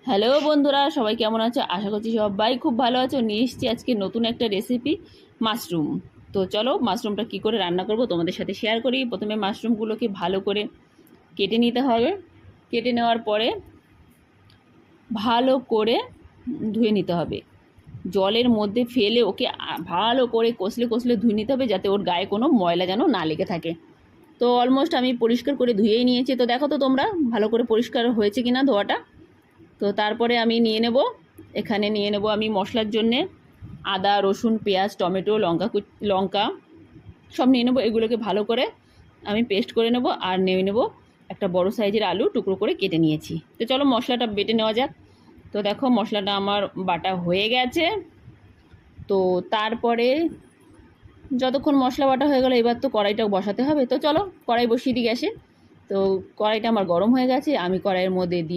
Hello বন্ধুরা, সবাই কেমন আছো? আশা করছি সবাই খুব ভালো আছো। নিয়ে এসেছি আজকে নতুন একটা রেসিপি, মাশরুম। তো চলো মাশরুমটা কি করে রান্না করব তোমাদের সাথে শেয়ার করি। প্রথমে মাশরুমগুলোকে ভালো করে কেটে নিতে হবে। কেটে নেওয়ার পরে ভালো করে ধুয়ে নিতে হবে। জলের মধ্যে ফেলে ওকে ভালো করে কষলে কষলে ধুয়ে নিতে হবে, যাতে ওর গায়ে কোনো ময়লা যেন না লেগে থাকে। তো অলমোস্ট আমি পরিষ্কার করে ধুয়েই নিয়েছি। তো দেখো তো তোমরা ভালো করে পরিষ্কার হয়েছে কিনা ধোয়াটা। তো তারপরে আমি এখানে নিয়ে নেব আমি মশলার জন্যে আদা, রসুন, পেঁয়াজ, টমেটো, লঙ্কা সব নিয়ে নেবো। এগুলোকে ভালো করে আমি পেস্ট করে নেব। আর নিয়ে নেব একটা বড় সাইজের আলু টুকরো করে কেটে নিয়েছি। তো চলো মশলাটা বেটে নেওয়া যাক। তো দেখো মশলাটা আমার বাটা হয়ে গেছে। তো তারপরে যতক্ষণ মশলা বাটা হয়ে গেলো, এবার তো কড়াইটা বসাতে হবে। তো চলো কড়াই বসিয়ে দিই গ্যাসে। তো কড়াইটা আমার গরম হয়ে গেছে, আমি কড়াইয়ের মধ্যে দিয়ে